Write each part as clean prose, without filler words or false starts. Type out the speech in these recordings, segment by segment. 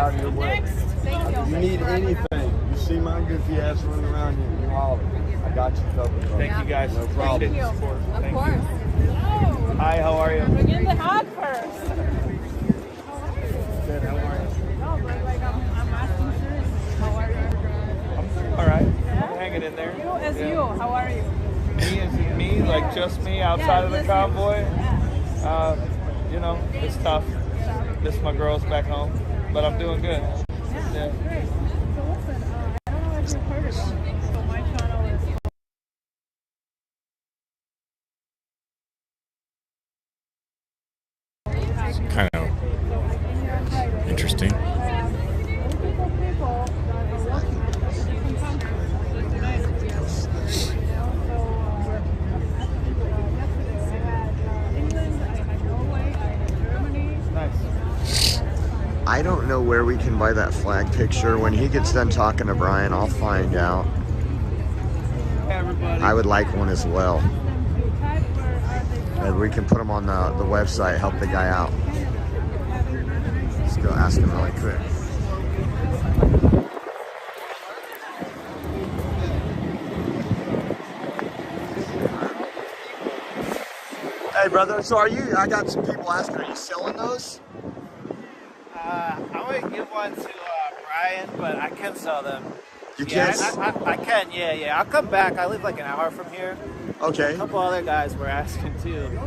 out of your way. If you need anything, you see my goofy ass running around here, you holler. I got you covered. Bro. Thank you guys. No problem. Thank you. Of course. Hi, how are you? Bring in the hot first. Good, how are you? No, but like I'm asking seriously. How are you? All right. I'm hanging in there. You as you. How are you? Me as in me, like just me outside of the convoy. You know, it's tough. Miss my girls back home, but I'm doing good. Yeah. Great. So listen, I don't know if you've heard of me. So my channel is Kind of interesting. I don't know where we can buy that flag picture. When he gets done talking to Brian, I'll find out. I would like one as well. And we can put them on the website, help the guy out. Let's go ask him really quick. Hey brother, so I got some people asking, are you selling those? I might give one to Brian, but I can sell them. You Yeah, can? I can, yeah. I'll come back. I live like an hour from here. Okay. A couple other guys were asking too.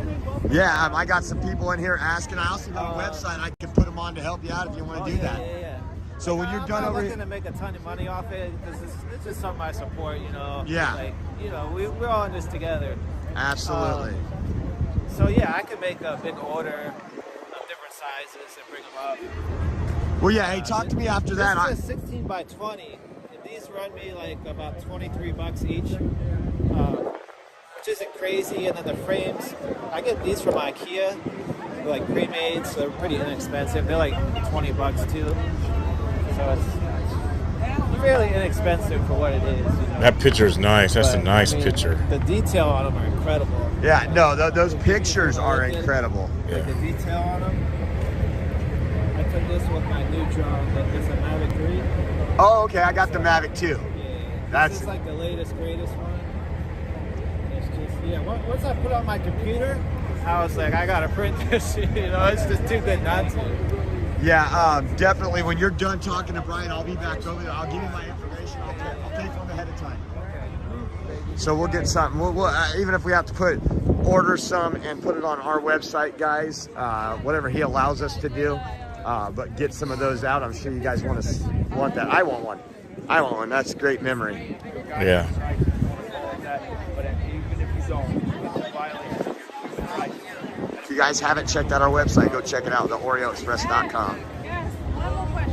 Yeah, I got some people in here asking. I also got a website I can put them on to help you out if you want to do that. Yeah. So when you're done I'm over not here, looking to make a ton of money off it because it's just something I support, you know. Yeah. Like, you know, we're all in this together. absolutely. So yeah, I could make a big order of different sizes and bring them up. Well, yeah. Hey, talk to me after that. This is a 16 by 20. And these run me like about $23 each, which isn't crazy. And then the frames, I get these from IKEA. They're like pre-made, so they're pretty inexpensive. They're like $20 too. So it's fairly inexpensive for what it is. You know? That picture's nice. That's But, a nice I mean, picture. The detail on them are incredible. Yeah, no, those pictures are incredible. Like the detail on them. I took this with my new drone. It's a Mavic 3. Oh, okay. I got the Mavic too. Yeah, That's- this is like the latest, greatest one. It's just, yeah. Once I put it on my computer, I was like, I gotta print this. You know, it's just too good not to. Yeah, definitely. When you're done talking to Brian, I'll be back over there. I'll give you my information. I'll pay for them ahead of time. So we'll get something. We'll even if we have to order some and put it on our website, guys. Whatever he allows us to do. But get some of those out. I'm sure you guys want that. I want one. That's a great memory. Yeah. If you guys haven't checked out our website, go check it out, theoreoexpress.com. Yes, one more question.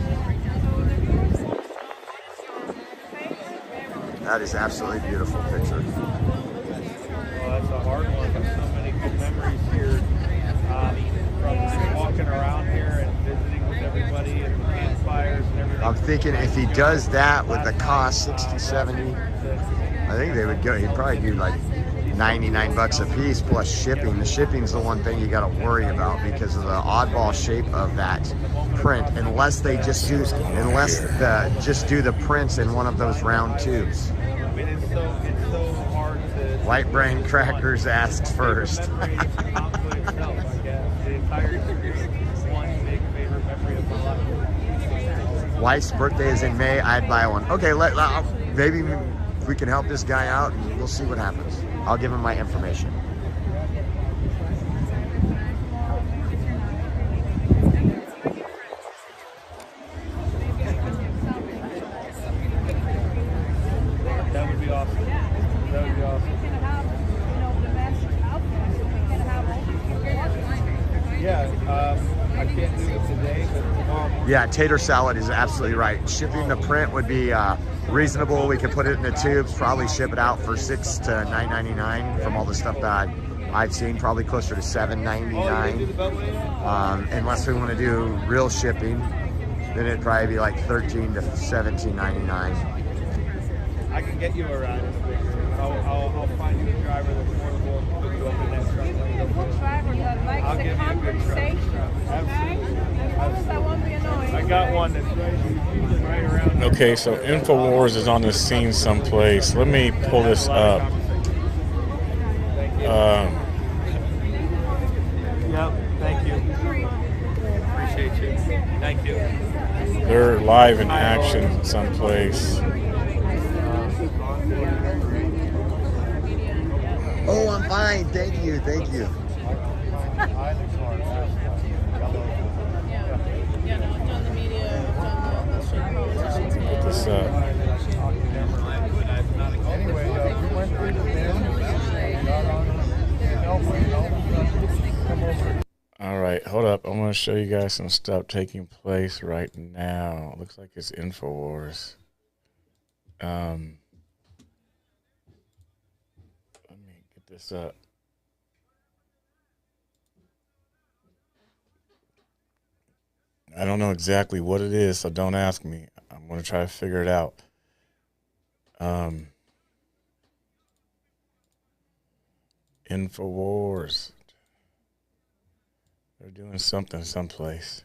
That is absolutely beautiful picture. Well, that's a hard one. There's so many good memories here from walking around here and visiting with everybody and campfires and everything. I'm thinking if he does that with the cost 60, 70, I think they would go. He'd probably do like $99 a piece plus shipping. The shipping's the one thing you got to worry about because of the oddball shape of that print. Unless they just do the prints in one of those round tubes. I mean, it's so hard to. White Brain Crackers asked first. The entire experience is one big favorite memory of my life. Wife's birthday is in May. I'd buy one. Okay, maybe we can help this guy out and we'll see what happens. I'll give him my information. That would be awesome. That would be awesome. Yeah, I can't do it today, but tomorrow. Yeah, tater salad is absolutely right. Shipping the print would be reasonable. We could put it in the tubes, probably ship it out for $6 to $9.99 from all the stuff that I've seen, probably closer to $7.99. Unless we want to do real shipping, then it'd probably be like $13 to $17.99. I can get you a ride. I'll find you a driver that's affordable and put you up in that truck. Driver that likes the conversation, okay? As long as I won't be annoying. I got got one that's right around. Okay, so InfoWars is on the scene someplace. Let me pull this up. Yep, thank you. Appreciate you. Thank you. They're live in action someplace. Oh, I'm fine. Thank you. Thank you. Put this up. All right, hold up. I'm going to show you guys some stuff taking place right now. Looks like it's InfoWars. Let me get this up. I don't know exactly what it is, so don't ask me. I'm going to try to figure it out. InfoWars. They're doing something someplace.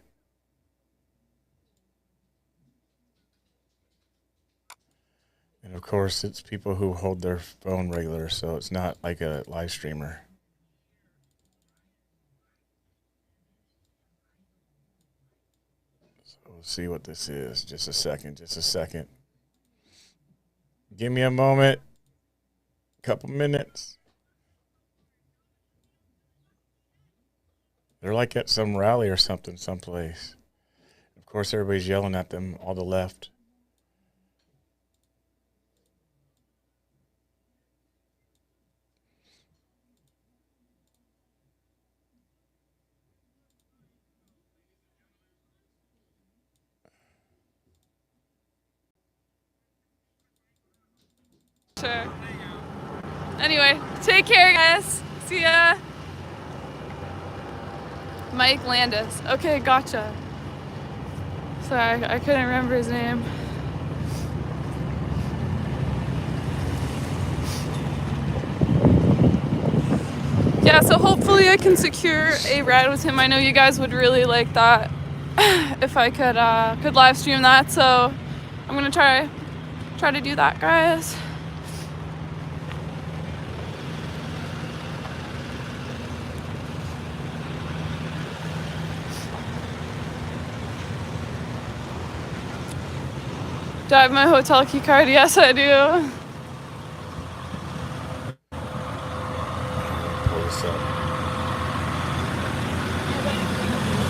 And of course, it's people who hold their phone regular, so it's not like a live streamer. So we'll see what this is. Just a second. Give me a moment. Couple minutes. They're like at some rally or something someplace. Of course, everybody's yelling at them, all the left. Sure. Anyway, take care, guys. See ya. Mike Landis. Okay, gotcha. Sorry, I couldn't remember his name. Yeah, so hopefully I can secure a ride with him. I know you guys would really like that if I could live stream that. So I'm gonna try to do that, guys. Do I have my hotel key card? Yes, I do. Pull this up.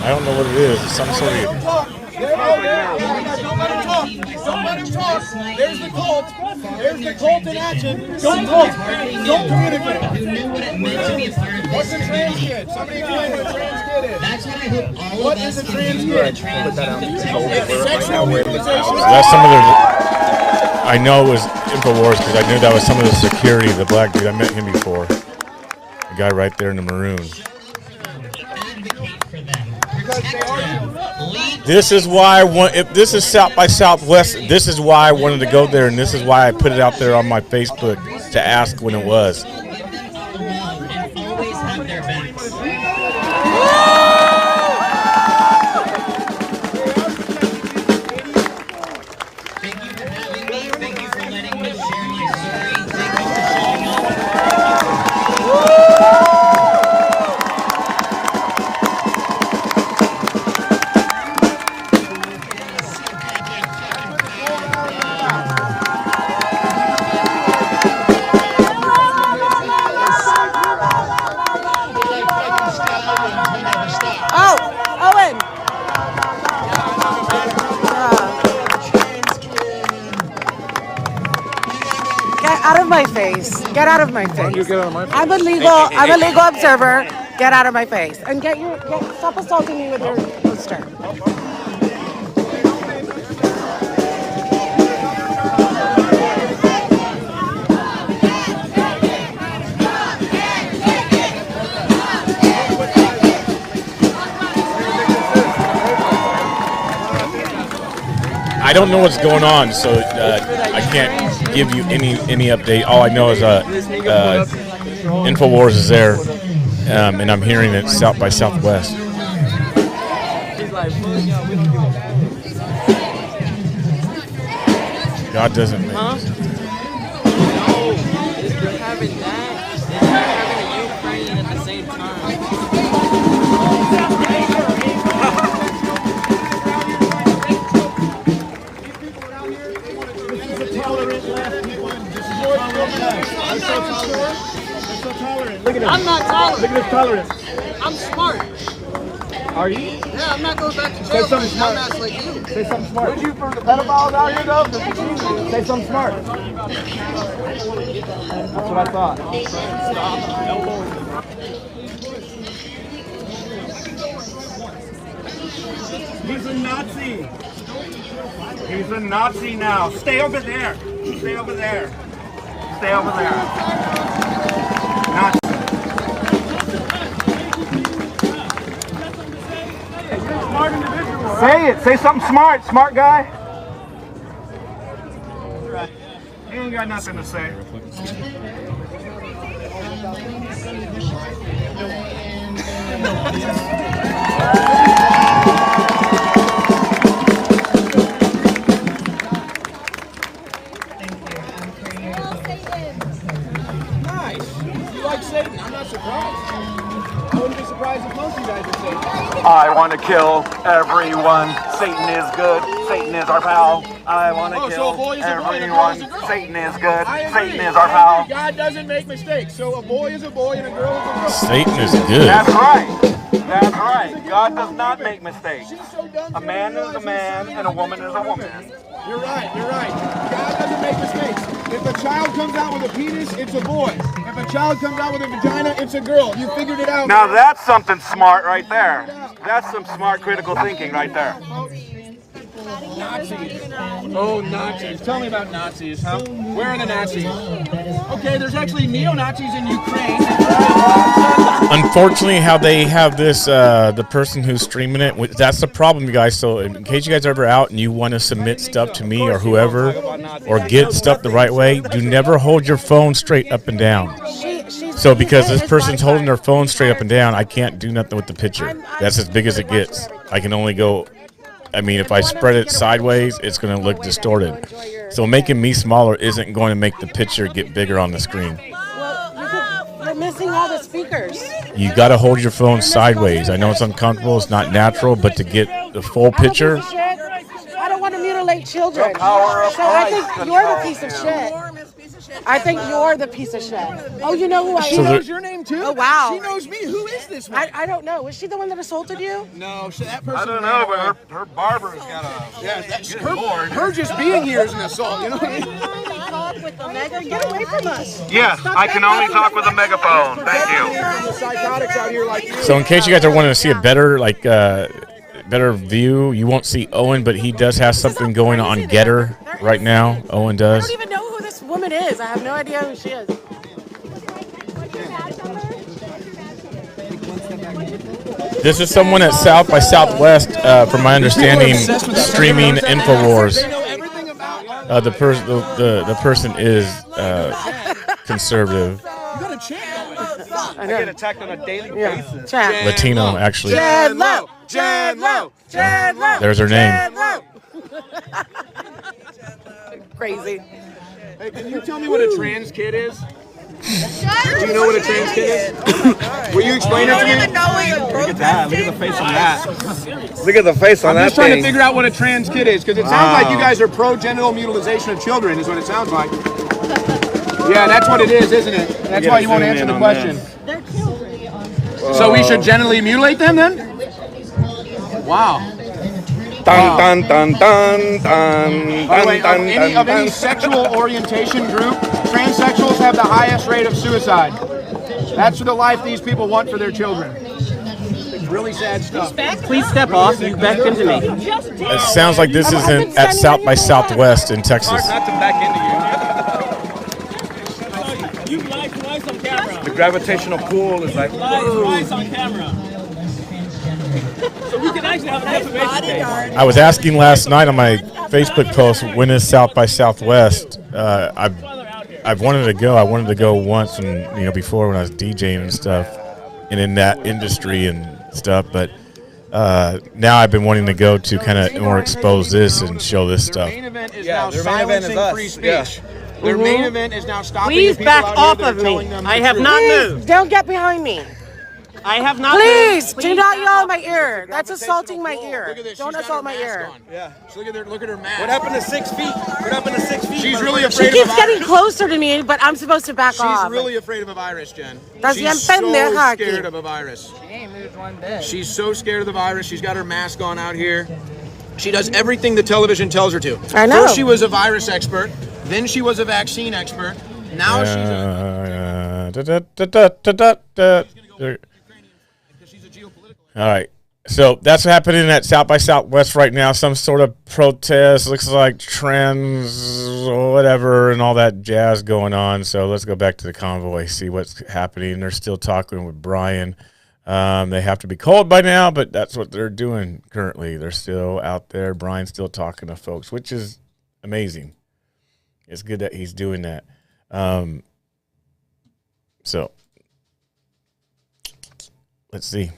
I don't know what it is. It's some sort of. Don't let him talk. Don't let him talk. There's the cult. There's the cult in action. Don't talk. Don't communicate. Who knew what it meant to be a part of this What's a trans community. kid? Somebody explain what a trans kid is. That's what I hope all What of is us a can trans do. kid? It's Sexual mutilization. That's some of the. I know it was InfoWars because I knew that was some of the security. The black dude, I met him before. The guy right there in the maroon. Advocate for them. Protect them. Lead This is why I want. If this is South by Southwest, this is why I wanted to go there, and this is why I put it out there on my Facebook to ask when it was. them all love and always have their backs. Thank you for having me. Thank you for letting me share my story. Thank you for showing up. Oh, Owen. Get out of my face. Get out of my face. You get out of my face. I'm a legal observer. Get out of my face. And stop assaulting me with your poster. I don't know what's going on, so I can't give you any update. All I know is InfoWars is there, and I'm hearing it South by Southwest. God doesn't make Huh? mistakes. No, you're having that and you're having a Ukraine at the same time. Look at him. I'm not tolerant. Look at his tolerance. I'm smart. Are you? Yeah, I'm not going back to Say jail for a something smart. dumbass like you. Say something smart. Would you for the pedophiles out here though? Say something smart. That's what I thought. He's a Nazi. He's a Nazi now. Stay over there. Stay over there. Stay over there. Nazi. Smart individual. Say it. Say something smart. Smart guy. He ain't got nothing to say. Nice. You like Satan? I'm not surprised. I wouldn't be surprised if most of you guys are Satan. I want to kill everyone. Satan is good. Satan is our pal. I want to kill everyone. Satan is good. Satan is our pal. God doesn't make mistakes. So a boy is a boy and a girl is a girl. Satan is good. That's right. That's right. God does not make mistakes. A man is a man and a woman is a woman. You're right. You're right. God doesn't make mistakes. If a child comes out with a penis, it's a boy. If a child comes out with a vagina, it's a girl. You figured it out. Now that's something smart right there. That's some smart critical thinking right there. Nazis. Oh, Nazis. Tell me about Nazis, huh? Where are the Nazis? Okay, there's actually neo-Nazis in Ukraine. Unfortunately, how they have this, the person who's streaming it, that's the problem, you guys. So in case you guys are ever out and you want to submit stuff to me or whoever, or get stuff the right way, do never hold your phone straight up and down. So because this person's holding their phone straight up and down, I can't do nothing with the picture. That's as big as it gets. I can only go, I mean, if I spread it sideways, it's going to look distorted. So making me smaller isn't going to make the picture get bigger on the screen. You're missing all the speakers. You got to hold your phone sideways. I know it's uncomfortable, it's not natural, but to get the full picture. I don't want to mutilate children. So I think you're the piece of shit. I think you're the piece of shit. Oh, you know who I am? She knows your name too? Oh, wow. She knows me. Who is this one? I don't know. Was she the one that assaulted you? No, that person. I don't know, but her barber's got a. Yeah, her just being here is an assault. You know what I mean? Get away from us. Yeah, I can only talk with a megaphone. Thank you. Psychotics out here like you. So in case you guys are wanting to see a better, better view, you won't see Owen, but he does have something going on Getter right now. Owen does. I don't even know who this woman is. I have no idea who she is. This is someone at South by Southwest, from my understanding, streaming InfoWars. The person is conservative. I get attacked on a daily basis. Latino, actually. Jen Lowe. There's her name. Crazy. Hey, can you tell me what a trans kid is? Do you know what a trans kid is? Will you explain it to me? Look at that. Look at the face on that. Look at the face on that. I'm just trying to figure out what a trans kid is, because it sounds like you guys are pro-genital mutilization of children, is what it sounds like. Yeah, that's what it is, isn't it? That's why you won't answer the question. They're children. So we should genitally mutilate them then? Wow. Dun, dun, dun, dun, By the way, dun, of any sexual orientation group, transsexuals have the highest rate of suicide. That's the life these people want for their children. Really sad stuff. Please step off. You backed into me. It sounds like this is at South by Southwest in Texas. Not to back into you. You live on camera. The gravitational pull is like, Live on camera. So we can actually have an information page. I was asking last night on my Facebook post, when is South by Southwest? I've wanted to go. I wanted to go once, and before when I was DJing and stuff, and in that industry and stuff. But now I've been wanting to go to kind of more expose this and show this stuff. event is Yeah, now their main event is silencing us. free speech. Yeah. Their main event is now stopping Please the people back out off here of that are me. telling them I the have truth. not Please, moved. don't get behind me. I have not Please, moved. do not yell in my ear. That's assaulting my ear. Look at this. Don't She's got assault her my mask ear. on. Yeah. So look at her mask. What happened to 6 feet? What happened to 6 feet? She's really She afraid keeps of a getting virus. closer to me, but I'm supposed to back She's off. really afraid of a virus, Jen. Estás She's bien so pendeja aquí. scared of a virus. She ain't moved one bit. She's so scared of the virus. She's got her mask on out here. She does everything the television tells her to. I know. First she was a virus expert. Then she was a vaccine expert. Now she's All right. So that's happening at South by Southwest right now. Some sort of protest. Looks like trends, whatever, and all that jazz going on. So let's go back to the convoy, see what's happening. They're still talking with Brian. They have to be called by now, but that's what they're doing currently. They're still out there. Brian's still talking to folks, which is amazing. It's good that he's doing that. So let's see.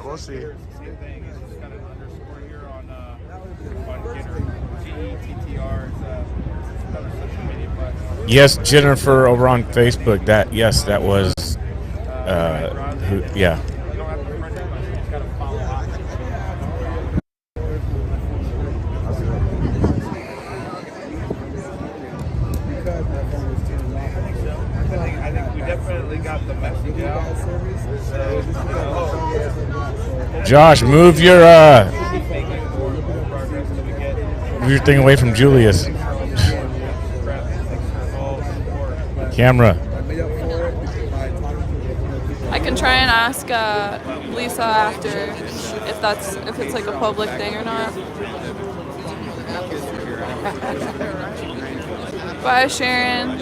We'll see. Yes, Jennifer over on Facebook. That was yeah. I think we definitely got the message out. Josh, move your thing away from Julius. Camera. I can try and ask Lisa after if it's like a public thing or not. Bye, Sharon.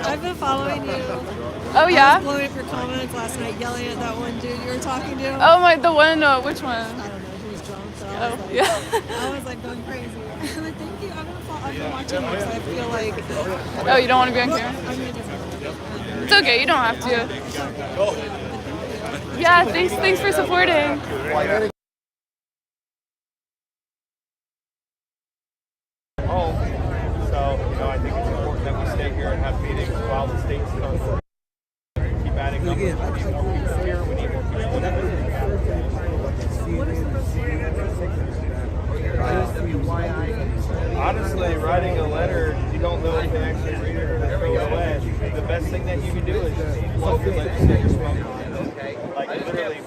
I've been following you. Oh yeah. I was blowing up your comments last night, yelling at that one dude you were talking to. Oh the one. Which one? I don't know. He was drunk. So Oh yeah. I was like going crazy. I'm like, thank you. I've been watching you, so I feel like. Oh, you don't want to be on camera? I mean, it doesn't. It's okay. You don't have to. Yeah. Thanks for supporting. So, I think it's important that we stay here and have meetings while the state's still keep adding numbers. We need more people here. We need more people honestly, writing a letter, you don't know if they actually read it or they throw it away. The best thing that you can do is just love your legislators smoking. Like literally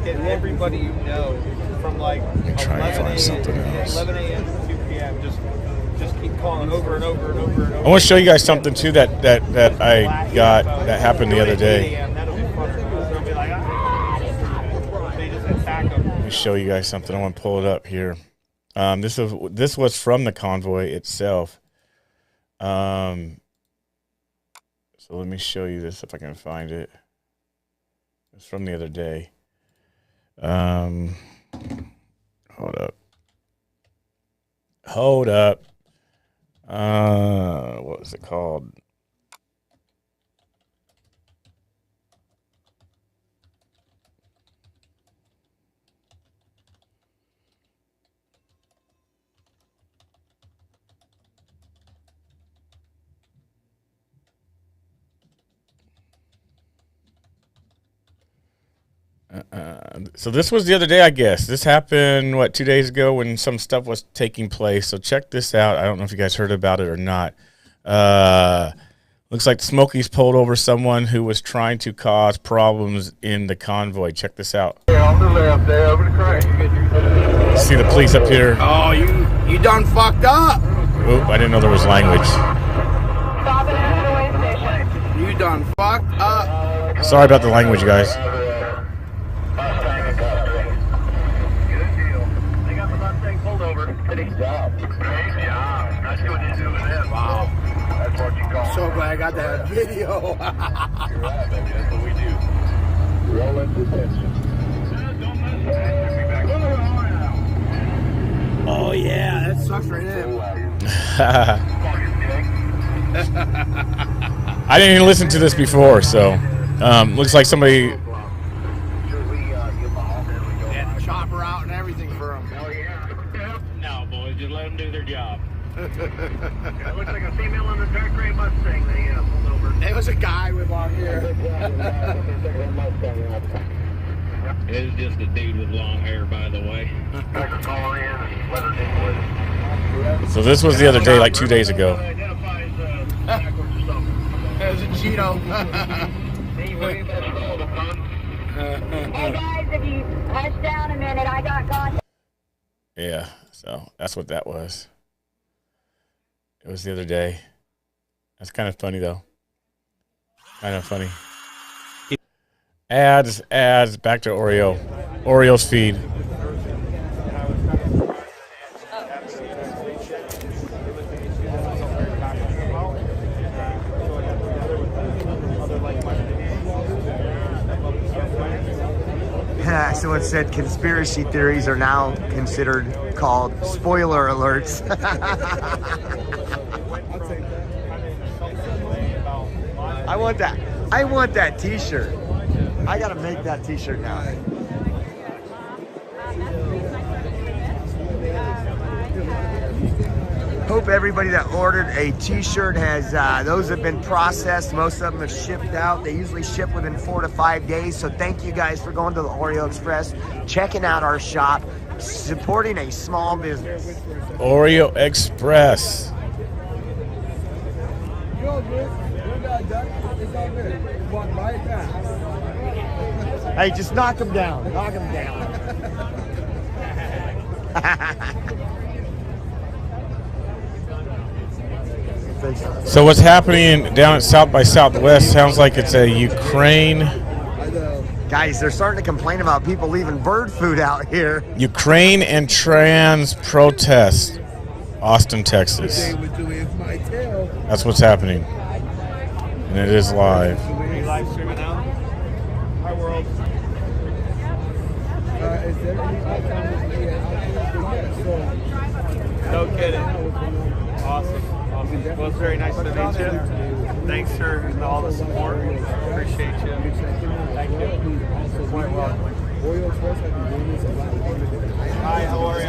get everybody you know from like 11 a.m. to 2 p.m. Just keep calling over and over and over and over. I want to show you guys something too that I got that happened the other day. Let me show you guys something. I want to pull it up here. This was from the convoy itself. So let me show you this if I can find it. It's from the other day. Hold up. What was it called? So this was the other day, I guess. This happened, 2 days ago when some stuff was taking place. So check this out. I don't know if you guys heard about it or not. Looks like the Smokies pulled over someone who was trying to cause problems in the convoy. Check this out. On the left there, over the crane. See the police up here. Oh, you done fucked up. Oop, I didn't know there was language. You done fucked up. Sorry about the language, guys. Wow. So glad I got that video. That's what we do. Rolling detention. Oh yeah, that's walk straight in. I didn't even listen to this before, so looks like somebody. They had the chopper out and everything for him. No, boys, just let them do their job. It looks like a female on the dark gray Mustang they pulled over. There was a guy with long hair. It was just a dude with long hair, by the way. So this was the other day, like 2 days ago. There's a Cheeto. Hey guys, if you hush down a minute, I got contact. Yeah, so that's what that was. It was the other day. That's kind of funny, though. Kind of funny. Ads, back to Oreo. Oreo's feed. Someone said conspiracy theories are now considered called spoiler alerts. I want that. I want that t-shirt. I gotta make that t-shirt now. Hope everybody that ordered a t-shirt has, those have been processed. Most of them have shipped out. They usually ship within 4 to 5 days. So thank you guys for going to the Oreo Express, checking out our shop, supporting a small business. Oreo Express. Hey, just knock them down. Knock them down. So what's happening down at South by Southwest sounds like it's a Ukraine. Guys, they're starting to complain about people leaving bird food out here. Ukraine and trans protest, Austin, Texas. That's what's happening, and it is live. Are you live streaming now? Hi, world. No kidding. Awesome. Well, it's very nice to meet you. Thanks for all the support. Appreciate you. Thank you. Quite welcome. Hi, how are you?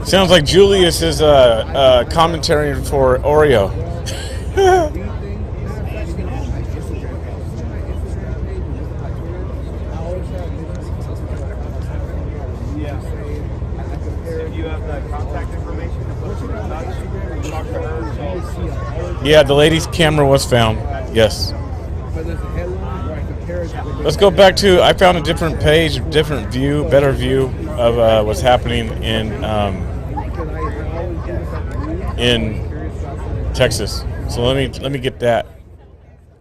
Sounds like Julius is commentary for Oreo. Yeah, the lady's camera was found. Yes. Let's go back to, I found a different page, different view, better view of what's happening in Texas. So let me get that.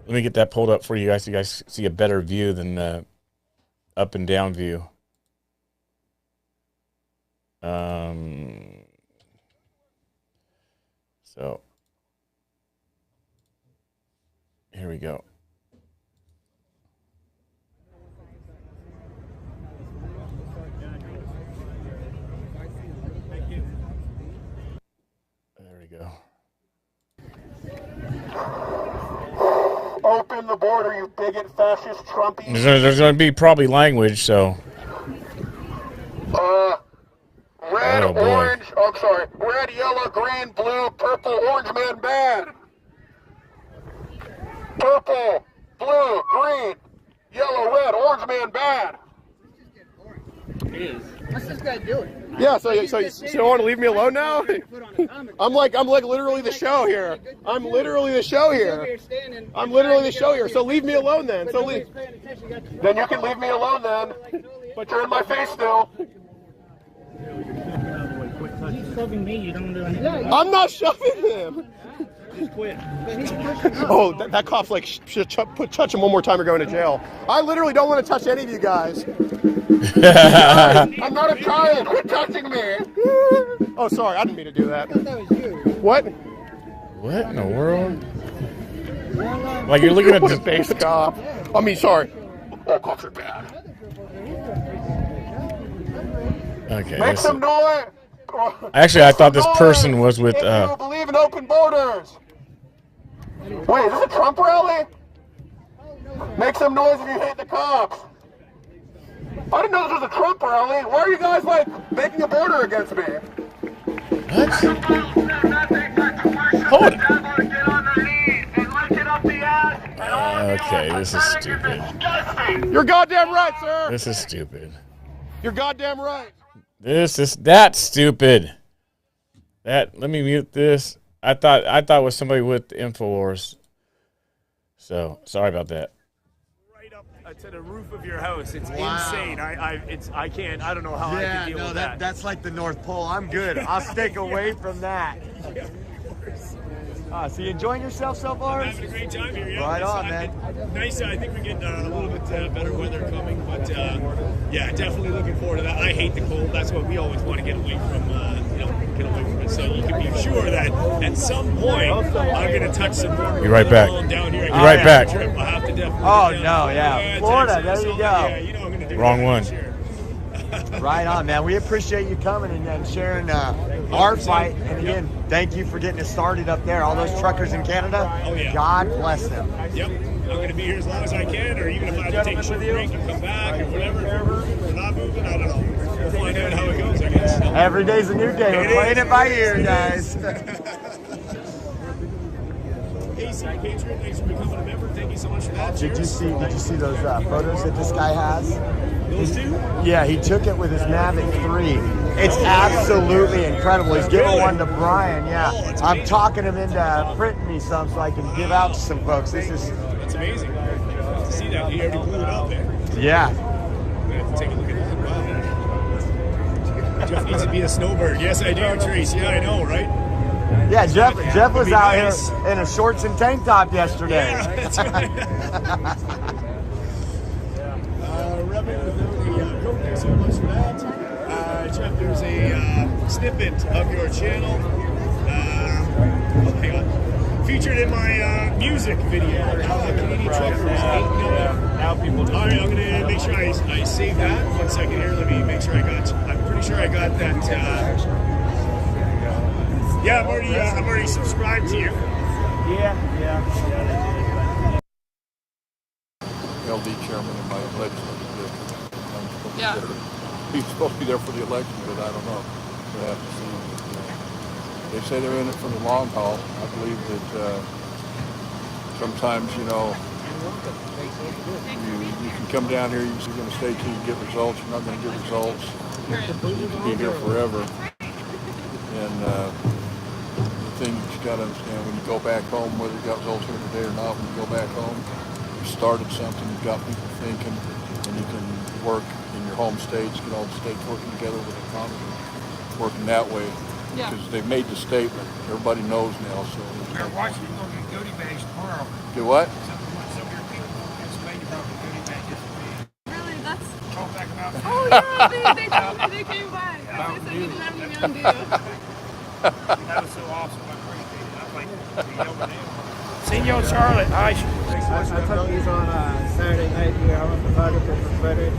Let me get that pulled up for you guys so you guys see a better view than the up and down view. So here we go. There we go. Open the border, you bigot, fascist, Trumpy. There's going to be probably language, so. Red, oh, boy. orange, oh, I'm sorry. Red, yellow, green, blue, purple, orange man bad. Purple, blue, green, yellow, red, orange man bad. It is. What's this guy doing? Yeah, so you want to leave me alone now? I'm like literally the show here. I'm literally the show here. I'm literally the show here. So leave me alone then. So leave. Then you can leave me alone then. But you're in my face still. He's shoving me, you don't do anything. I'm not shoving him. Just quit. Oh, that cop's like, should touch him one more time or going to jail. I literally don't want to touch any of you guys. I'm not a child. Quit touching me. Oh, sorry. I didn't mean to do that. I thought that was you. What? What in the world? Like you're looking at the base cop. I mean, sorry. All cops are bad. Okay. Make some noise. Actually, I thought this person was with. If you believe in open borders. Wait, is this a Trump rally? Make some noise if you hate the cops. I didn't know this was a Trump rally. Why are you guys like making a border against me? What? Hold it. Okay, this is stupid. You're goddamn right, sir. This is stupid. You're goddamn right. That's stupid. Let me mute this. I thought it was somebody with InfoWars. So sorry about that. Right up to the roof of your house. It's insane. I can't. I don't know how I can deal with that. That's like the North Pole. I'm good. I'll stick away from that. So you enjoying yourself so far? I'm having a great time here. Yeah. Right on, man. Nice. I think we get a little bit better weather coming, but yeah, definitely looking forward to that. I hate the cold. That's what we always want to get away from. Get away from it. So you can be sure that at some point I'm going to touch some more. Be right back. Down here. Be right back. I'll have to definitely. Oh no, yeah, Florida. There you go. Yeah, you know I'm going to do Wrong one. Right on, man. We appreciate you coming and sharing our fight. And again, thank you for getting us started up there. All those truckers in Canada, God bless them. Yep. I'm going to be here as long as I can, or even if I have to take a short break and come back or whatever. If we're not moving, I don't know. We'll find out how it goes, I guess. Every day's a new day. We're playing it by ear, guys. AC Patriot, thanks for becoming a member. Thank you so much for that. Did you see those photos that this guy has? Those two? Yeah, he took it with his Mavic 3. It's absolutely incredible. He's giving one to Brian. Yeah, I'm talking him into printing me some so I can give out to some folks. That's amazing. To see that, you already blew it up there. Yeah. I'm gonna have to take a look at that. Wow. Jeff needs to be a snowbird. Yes, I do, Trace. Yeah, I know, right? Yeah, Jeff was out here in a shorts and tank top yesterday. Yeah, that's right. Thank you so much for that. Jeff, there's a snippet of your channel. Hang on. Featured in my music video. Canadian Truckers. Now people. All right, I'm gonna make sure I save that. 1 second here. Let me make sure I'm pretty sure I got that. Yeah, I'm already subscribed to you. Yeah. LD chairman in my legislative district. Yeah. He's supposed to be there for the election, but I don't know. We'll have to see. They say they're in it for the long haul. I believe that sometimes, you can come down here, you're going to stay till you get results. You're not going to get results. You can be here forever. And the thing that you got to understand, when you go back home, whether you got results here today or not, when you go back home, you started something, you've got people thinking, and you can work in your home states, get all the states working together with the economy, working that way. Yeah. Because they've made the statement. Everybody knows now. So We're watching you go get goodie bags tomorrow. do what? Some of your people from Pennsylvania brought the goodie bag yesterday. Really? That's. Talk back about that. Oh yeah, they told me they came by. They said they didn't have any young deal. That was so awesome. I appreciate it. I'm like, Senor Charlotte, I took these on Saturday night here. I'm a photographer for Frederick.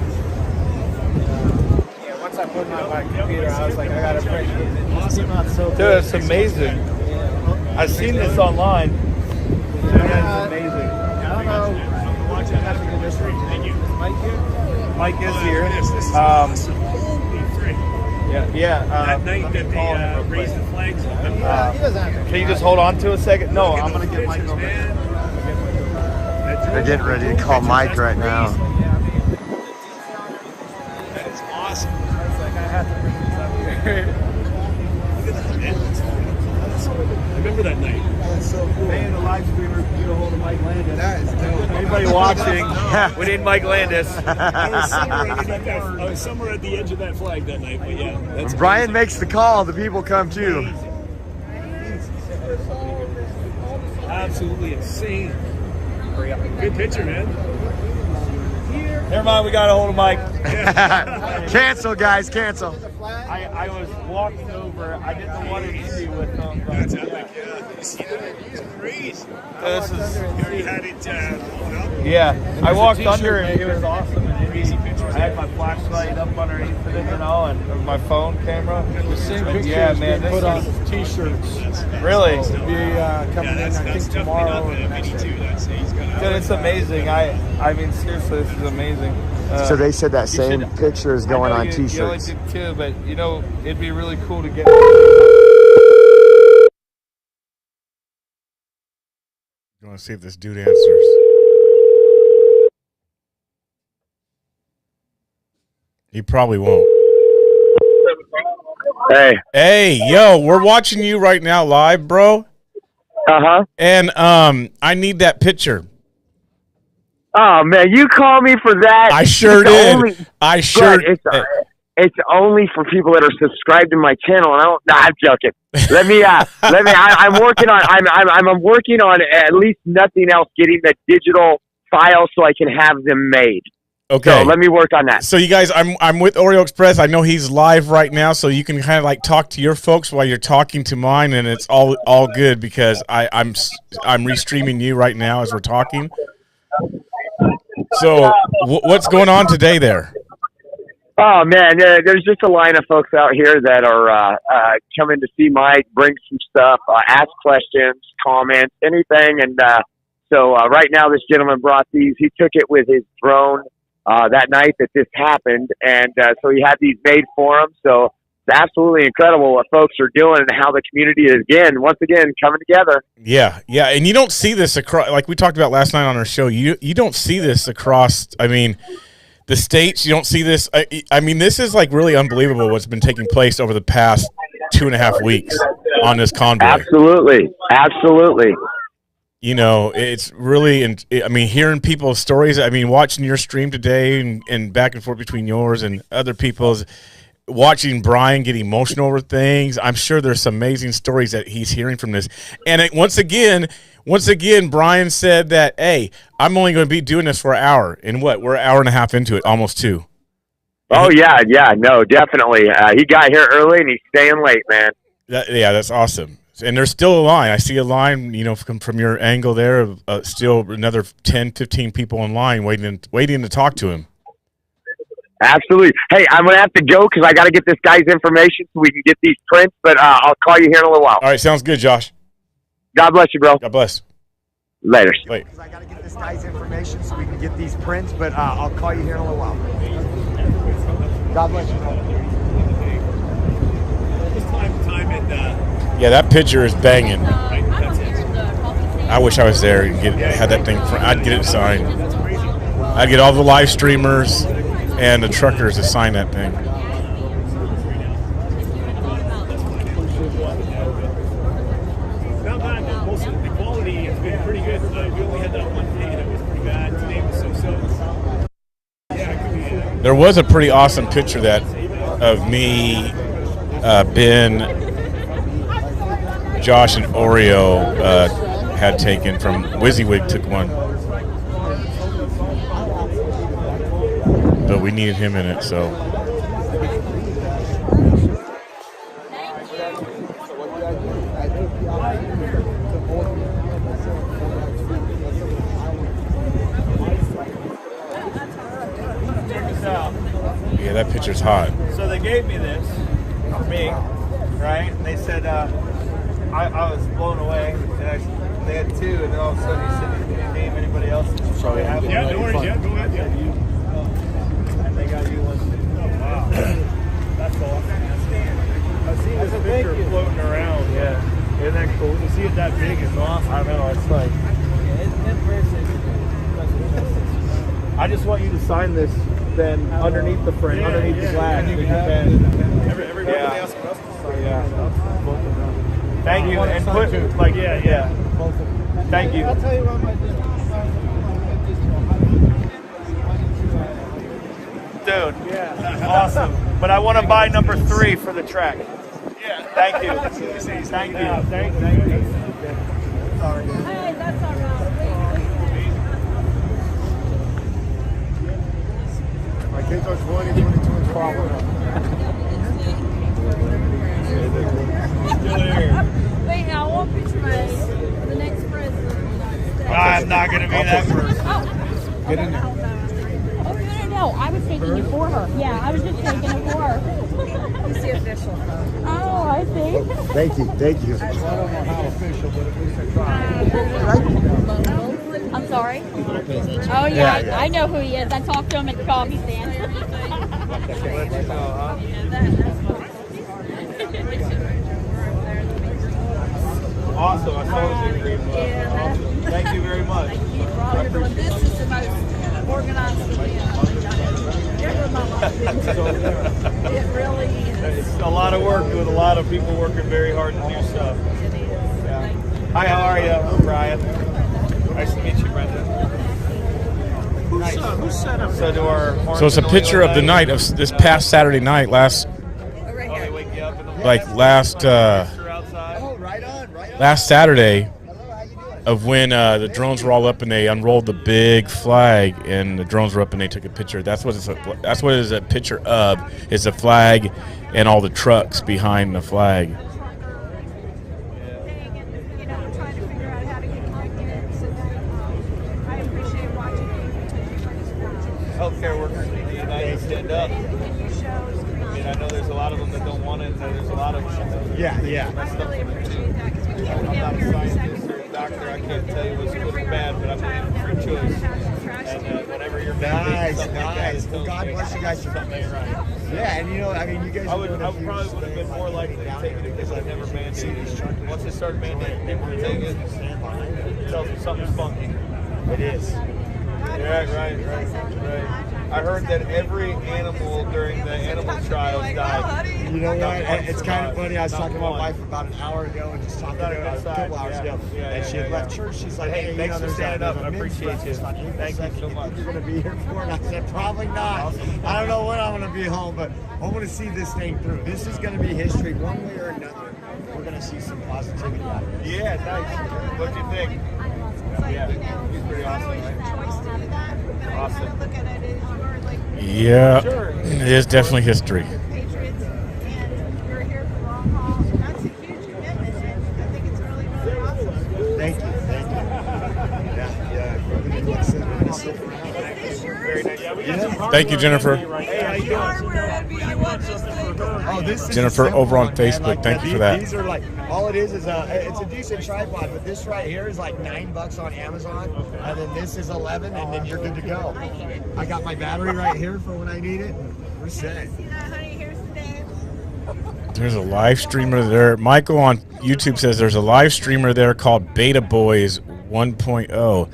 Once I put them on my computer, I was like, I gotta print these. It's not so Dude, it's amazing. I've seen this online. It's amazing. I don't know. Thank you. Mike is here. That night that they raised the flags. He doesn't have to. Can you just hold on to a second? No, I'm gonna get Mike over. They're getting ready to call Mike right now. That is awesome. I was like, I have to bring this up here. Look at that, man. I remember that night. That's so cool. Hey, the live streamer, get a hold of Mike Landis. That is dope. Anybody watching, we need Mike Landis. I was somewhere at the edge of that flag that night, but yeah. That's When Brian makes the call, the people come too. absolutely insane. Good picture, man. Never mind, we got a hold of Mike. Cancel, guys, cancel. I was walking over. I didn't want to see with them. That's epic, yeah. You see that? It's crazy. This is. You already had it blown up. Yeah, I walked under and it was awesome. And I had my flashlight up underneath it, and my phone camera. The same pictures yeah, man, put on is T-shirts. Really? To be coming in, I think tomorrow. Or the next day. Dude, it's amazing. I mean, seriously, this is amazing. So they said that same picture is going on T-shirts. You only did 2, but it'd be really cool to get. You want to see if this dude answers? He probably won't. Hey, yo, we're watching you right now live, bro. And I need that picture. Oh man, you call me for that? I sure did. It's only for people that are subscribed to my channel, and I don't. Nah, I'm joking. Let me. I'm working on. I'm working on at least nothing else. Getting the digital files so I can have them made. Okay. So let me work on that. So you guys, I'm with Oreo Express. I know he's live right now, so you can kind of like talk to your folks while you're talking to mine, and it's all good because I'm restreaming you right now as we're talking. So what's going on today there? Oh man, there's just a line of folks out here that are coming to see Mike, bring some stuff, ask questions, comments, anything. And so right now, this gentleman brought these. He took it with his drone that night that this happened, and so he had these made for him. So it's absolutely incredible what folks are doing and how the community is once again coming together. Yeah, and you don't see this across, like we talked about last night on our show. You don't see this across. I mean, the states. You don't see this. I mean, this is like really unbelievable what's been taking place over the past 2.5 weeks on this convoy. Absolutely. You know, it's really, I mean, hearing people's stories. I mean, watching your stream today and back and forth between yours and other people's. Watching Brian get emotional over things, I'm sure there's some amazing stories that he's hearing from this. And once again, Brian said that, hey, I'm only going to be doing this for an hour. And we're an hour and a half into it, almost 2. Oh, yeah, no, definitely. He got here early and he's staying late, man. That's awesome. And there's still a line. I see a line, from your angle there, still another 10, 15 people in line waiting to talk to him. Absolutely. Hey, I'm going to have to go because I got to get this guy's information so we can get these prints, but I'll call you here in a little while. All right, sounds good, Josh. God bless you, bro. God bless. Later. Wait. I got to get this guy's information so we can get these prints, but I'll call you here in a little while. God bless you, bro. Yeah, that picture is banging. I wish I was there and had that thing. I'd get it signed. I'd get all the live streamers and the truckers to sign that thing. Not bad. Most of the quality has been pretty good. We only had that one day that was pretty bad. Today was so. Yeah, it could be. There was a pretty awesome picture of me, Ben, Josh, and Oreo had taken from WYSIWYG. Took one. But we needed him in it, so. Yeah, that picture's hot. So they gave me this for me, right? And they said I was blown away. And they had 2, and then all of a sudden he said, "Can you name anybody else?" Sorry, yeah, no worries. Yeah, go ahead. Yeah. And they got you one. Wow. That's awesome. I've seen this picture floating around. Yeah. Isn't that cool? To see it that big is awesome. I know. It's like. In person. I just want you to sign this then underneath the frame, underneath the flag. Everybody else can sign. Yeah. Thank you. And put yeah. Thank you. I'll tell you what my Dude, yeah, awesome. But I want to buy number 3 for the track. Yeah. Thank you. Thank you. Thank you. Sorry. Hey, that's all right. My kids are 20, 22, and 12. Wait, I want a picture made of the next president of the United States. I'm not going to be that person. Get in there. Oh, no, I was taking it for her. Yeah, I was just taking it for her. He's the official. Oh, I see. Thank you. I don't know how official, but at least I tried. I'm sorry. Oh, yeah, I know who he is. I talked to him at the coffee stand. Awesome. I saw the green bug. Awesome. Thank you very much. This is the most organized event. It really is. It's a lot of work with a lot of people working very hard to do stuff. Yeah. Hi, how are you? I'm Brian. Nice to meet you, Brenda. Who set up? So, So it's a picture of the night of this past Saturday night, last Saturday, of when the drones were all up and they unrolled the big flag and the drones were up and they took a picture. That's what it is a picture of. Is the flag and all the trucks behind the flag. Healthcare workers need to unite and stand up. I mean, I know there's a lot of them that don't want it, and there's a lot of them. Yeah. I really appreciate that because I'm not a scientist or a doctor. I can't tell you what's good or bad, but I believe in free choice. And whenever you're Nice. well, God bless you guys for something ain't right. Yeah, and you know, I mean, you guys. I probably would have been more likely to take it because I never mandated it. Once they start mandating people to take it, it tells me something's funky. It is. Right. I heard that every animal during the animal trials died. You know what? It's kind of funny. I was talking to my wife about an hour ago and just talking to her a couple hours ago. And she had left church. She's like, hey, thanks for standing up. I appreciate you. Thank you so much. You're going to be here for it? And I said, probably not. I don't know when I'm going to be home, but I want to see this thing through. This is going to be history one way or another. We're going to see some positivity out of it. Yeah, nice. What do you think? Yeah, he's pretty awesome, right? Awesome. Yeah, it is definitely history. Thank you. Thank you, Jennifer. Hey, how you doing? Oh, this is Jennifer simple over on one, man. Facebook. Thank you for that. These are like, all it is it's a decent tripod, but this right here is like $9 on Amazon, and then this is 11, and then you're good to go. I got my battery right here for when I need it. We're set. There's a live streamer there. Michael on YouTube says there's a live streamer there called Beta Boys 1.0.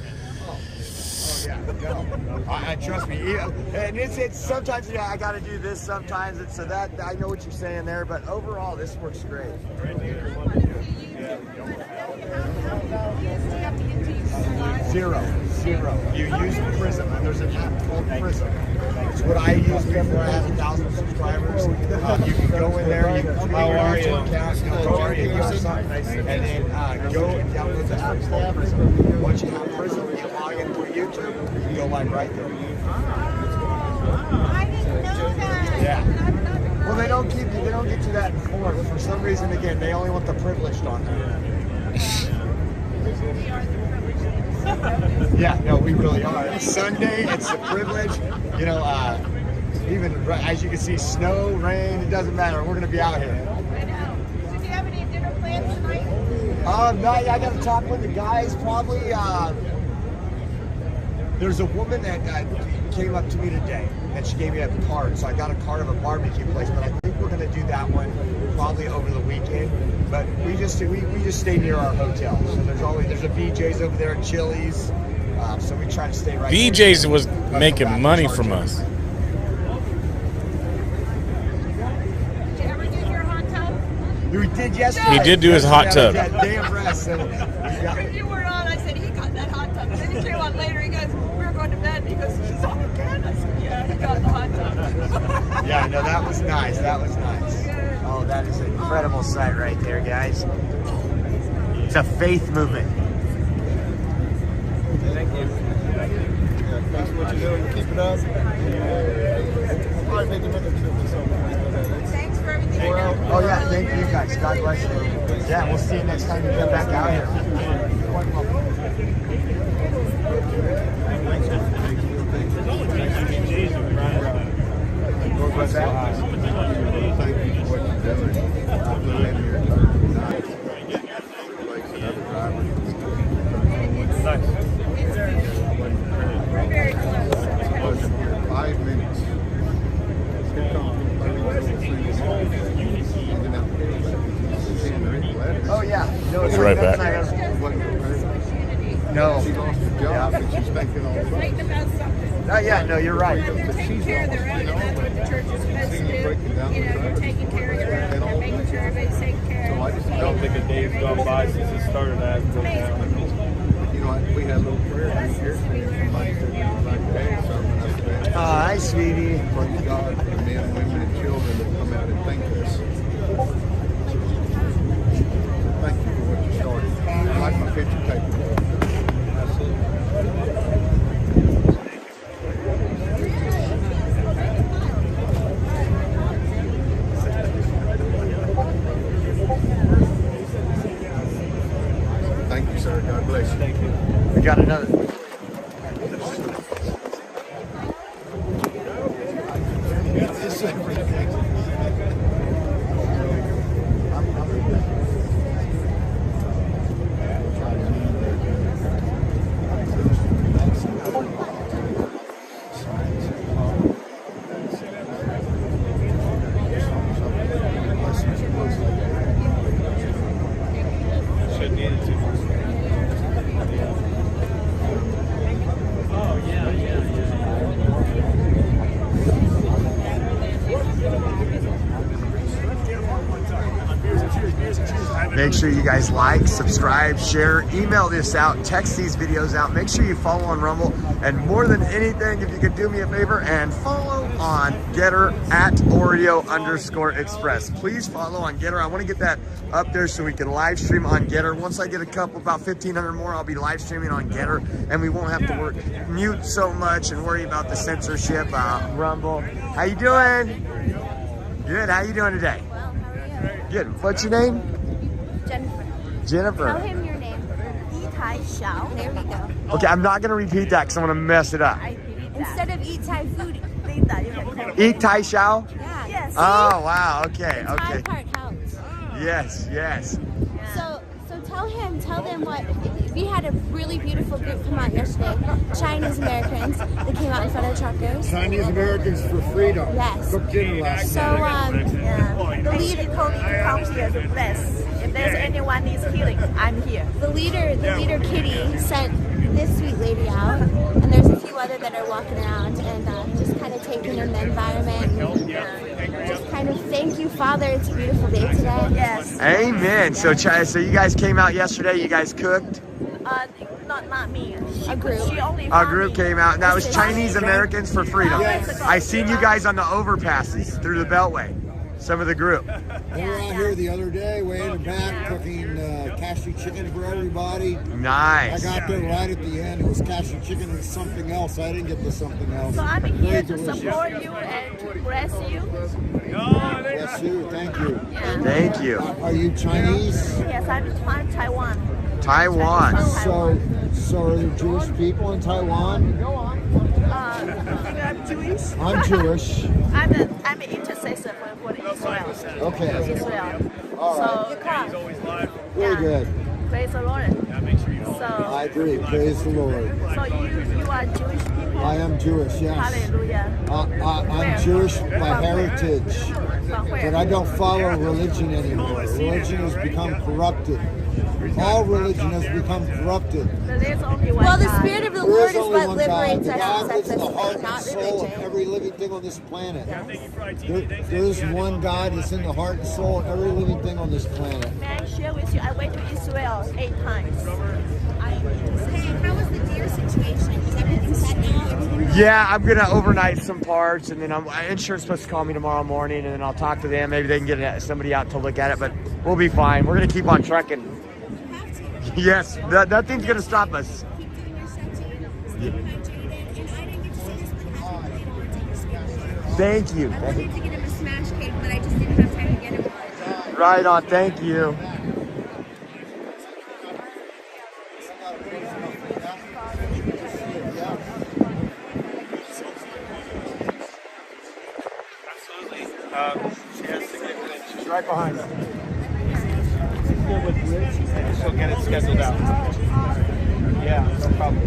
Trust me, and it's sometimes I got to do this sometimes. So that I know what you're saying there, but overall this works great. Zero. You use Prism. There's an app called Prism. It's what I used before I had 1,000 subscribers. You can go in there. You can create your YouTube account. And then go and download the app called Prism. Once you have Prism, you log in through YouTube. You go live right there. I didn't know that. Yeah. Well, they don't get to that in court. For some reason, again, they only want the privileged on there. Yeah, no, we really are. It's Sunday, it's the privilege. You know, even as you can see, snow, rain, it doesn't matter. We're going to be out here. I know. So do you have any dinner plans tonight? No, I got to talk with the guys. Probably, there's a woman that came up to me today, and she gave me a card. So I got a card of a barbecue place, but I think we're going to do that one probably over the weekend. But we just stay near our hotel. So there's a BJ's over there, Chili's. So we try to stay right. BJ's there. was making money from us. Did you ever get your hot tub? We did yesterday. He did do his hot tub. Damn rest. When you were on, I said he got that hot tub. And then he came on later. He goes, we were going to bed. And he goes, she's on again. I said, yeah, he got the hot tub. Yeah, no, that was nice. Oh, that is an incredible sight right there, guys. It's a faith movement. Thank you. Thanks for what you're doing. Keep it up. Probably make another trip or something. Thanks for everything. Oh yeah, thank you guys. God bless you. Yeah, we'll see you next time you come back out here. What's that? Thank you for what you're doing. I flew in here tonight. Like another driver. Nice. We're very close. I was here 5 minutes. Here comes Oh yeah. No, Be right back. No. She lost her job and she's making all the money. Oh yeah, no, you're right. Taking care of the run, that's what the church is supposed to do. You're taking care of your run, you're making sure everybody's taken care of. I don't think a day's gone by since it started at. You know, we had a little prayer here. Somebody said they would like to add something. I said, Hi, sweetie. praise God for the men, women, and children that come out and thank us. Thank you for what you started. I like my picture taken. Thank you, sir. God bless you. Thank you. We got another. Shouldn't need it to. Make sure you guys like, subscribe, share, email this out, text these videos out. Make sure you follow on Rumble. And more than anything, if you could do me a favor and follow on Getter at Oreo_Express. Please follow on Getter. I want to get that up there so we can live stream on Getter. Once I get a couple, about 1,500 more, I'll be live streaming on Getter. And we won't have to mute so much and worry about the censorship. Rumble. How you doing? Good. How you doing today? Well, how are you? Good. What's your name? Jennifer. Jennifer. Tell him your name. Yitai Xiao. There we go. Okay, I'm not going to repeat that because I'm going to mess it up. Instead of eat Thai food, Eat Tai Xiao? yeah. Yes. Oh, wow. Okay, The Thai okay. part counts. Yes, yes. So tell them what, we had a really beautiful group come out yesterday. Chinese Americans. They came out in front of truckers. Chinese Americans for Freedom. Yes. Cooked dinner last So, the leader told me to come here to bless. If there's anyone needs healing, I'm here. The leader Kitty sent this sweet lady out, and there's a few other that are walking around and just kind of taking in the environment. And, just kind of thank you, Father. It's a beautiful day today. Yes. Amen. So you guys came out yesterday. You guys cooked. Not me. A group. She only Our group came out, and that was Chinese Americans for Freedom. Yes. I seen you guys on the overpasses through the Beltway. Some of the group. They were out here the other day, way in the back, cooking cashew chicken for everybody. Nice. I got there right at the end. It was cashew chicken and something else. I didn't get the something else. So I'm here to Very support you and to bless you. Bless you. Thank you. Thank you. Are you Chinese? Yes, I'm from Taiwan. Taiwan. So are there Jewish people in Taiwan? You think I'm Jewish? I'm Jewish. I'm an intercessor for Israel. Okay. Israel. All right. So you come. Very good. Praise the Lord. So I agree. Praise the Lord. So you are Jewish people? I am Jewish, yes. Hallelujah. I'm Jewish by heritage, From where? but I don't follow religion anymore. Religion has become corrupted. All religion has become corrupted. There's only one Well, the God. Spirit of the There Lord is is only what one God. liberates God us and lives sets in the us heart free, and not soul of religion. every living thing on this planet. There's one God that's in the heart and soul of every living thing on this planet. May I share with you? I went to Israel 8 times. Hey, how was the deer situation? Is everything set now? Everything Yeah, I'm gonna overnight some parts, and then insurance supposed to call me tomorrow morning, and then I'll talk to them. Maybe they can get somebody out to look at it, but we'll be fine. We're gonna keep on trucking. Yes, nothing's gonna stop us. Thank you. I wanted to get him a smash cake, but I just didn't have time to get him one. Right on. Thank you. Absolutely. She has significant. She's right behind us. And she'll get it scheduled out. Yeah, no problem.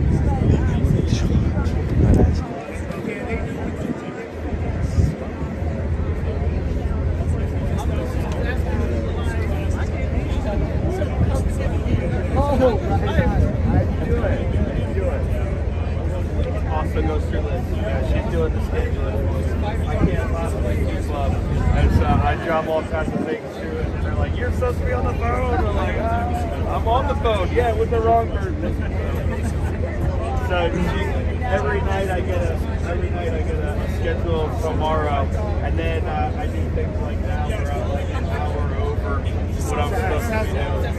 Also goes through this. Yeah, she's doing the scheduling. I can't possibly keep up. And so I drop all kinds of things too, and they're like, "You're supposed to be on the phone." I'm like, "I'm on the phone." Yeah, with the wrong person. So every night I get a schedule tomorrow, and then I do things like that where I'm like an hour over what I'm supposed to be doing.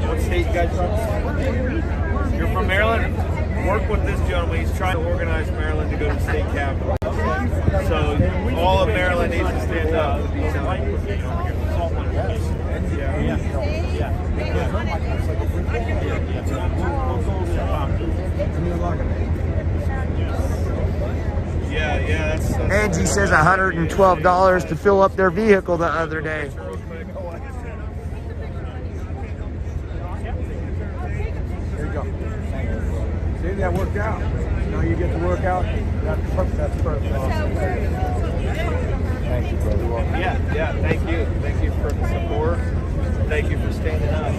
What state you guys from? You're from Maryland? Work with this gentleman. He's trying to organize Maryland to go to the state capitol. So all of Maryland needs to stand up. Yeah, that's Angie says $112 to fill up their vehicle the other day. There you go. See, that worked out. Now you get to work out. That's perfect. Awesome. Thank you, brother. Welcome. Yeah, thank you. Thank you for the support. Thank you for standing up.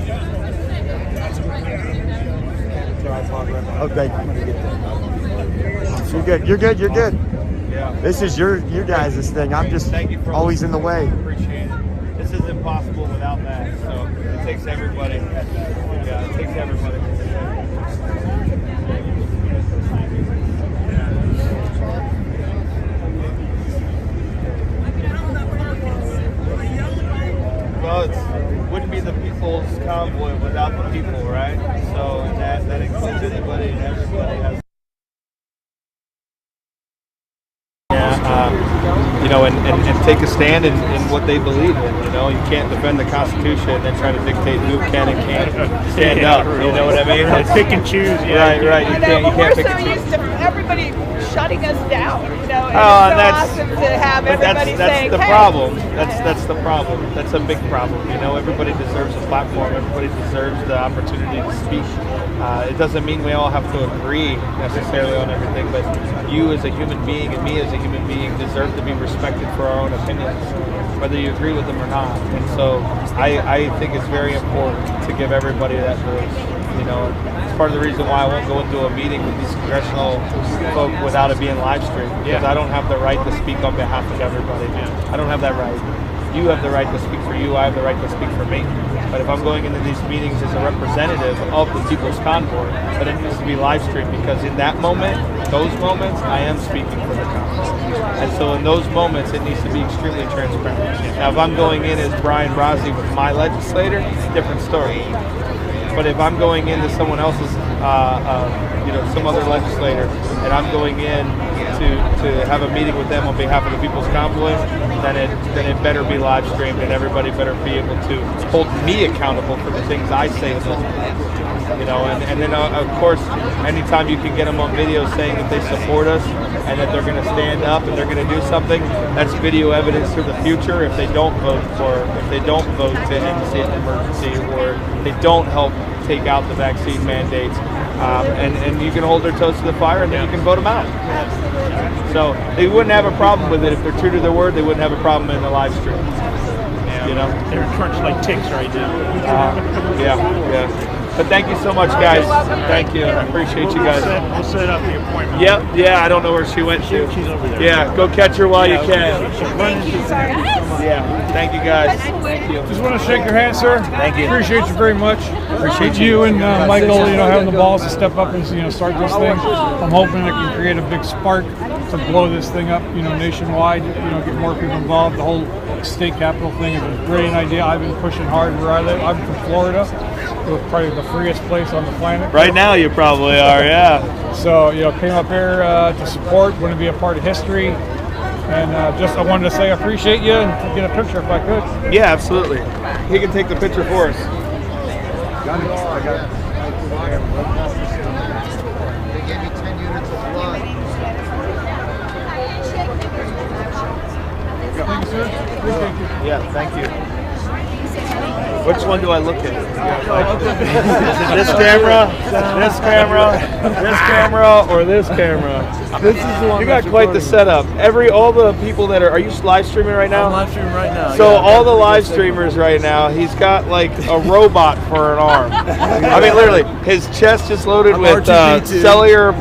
Okay. You're good. You're good. You're good. Yeah. This is your guys' thing. I'm just always in the way. Appreciate it. This is impossible without that. So it takes everybody. Yeah, it takes everybody. Well, it wouldn't be the people's convoy without the people, right? So that includes anybody and everybody has. And take a stand in what they believe in. You know, you can't defend the Constitution and then try to dictate who can and can't stand up. You know what I mean? It's pick and choose. Yeah. Right. You can't pick and choose. We're so used to everybody shutting us down. You know, it's and awesome to have everybody saying, that's the hey. problem. That's the problem. That's a big problem. You know, everybody deserves a platform. Everybody deserves the opportunity to speak. It doesn't mean we all have to agree necessarily on everything, but you as a human being and me as a human being deserve to be respected for our own opinions, whether you agree with them or not. And so I think it's very important to give everybody that voice. You know, it's part of the reason why I won't go into a meeting with these congressional folk without it being live streamed, because I don't have the right to speak on behalf of everybody. I don't have that right. You have the right to speak for you. I have the right to speak for me. But if I'm going into these meetings as a representative of the People's Convoy, then it needs to be live streamed, because in that moment, those moments, I am speaking for the convoy. And so in those moments, it needs to be extremely transparent. Now, if I'm going in as Brian Brozzi with my legislator, different story. But if I'm going into someone else's, some other legislator, and I'm going in to have a meeting with them on behalf of the People's Convoy, then it better be live streamed, and everybody better be able to hold me accountable for the things I say in those meetings. You know, and then of course, anytime you can get them on video saying that they support us and that they're going to stand up and they're going to do something, that's video evidence for the future. If they don't vote to end the state of emergency, or they don't help take out the vaccine mandates, and you can hold their toes to the fire, and then you can vote them out. So they wouldn't have a problem with it if they're true to their word. They wouldn't have a problem in the live stream. You know, they're crunched like ticks right now. Yeah. But thank you so much, guys. Thank you. I appreciate you guys. We'll set up the appointment. Yep. Yeah, I don't know where she went to. She's over there. Yeah, go catch her while you can. Thank you. Yeah. Thank you, guys. Thank you. Just want to shake your hand, sir. Thank you. Appreciate you very much. Appreciate you and Michael, having the balls to step up and start this thing. I'm hoping it can create a big spark to blow this thing up, nationwide, get more people involved. The whole state capitol thing is a brilliant idea. I've been pushing hard where I live. I'm from Florida. We're probably the freest place on the planet. Right now you probably are, yeah. So, came up here to support, want to be a part of history. And I wanted to say I appreciate you and get a picture if I could. Yeah, absolutely. He can take the picture for us. Got it. I got it. They gave me 10 units of blood. Yeah, thank you. Which one do I look at? Is it this camera, this camera, this camera, or this camera? This is the one. You got quite the setup. All the people that are you live streaming right now? I'm live streaming right now. So all the live streamers right now, he's got like a robot for an arm. I mean, literally, his chest is loaded with cellular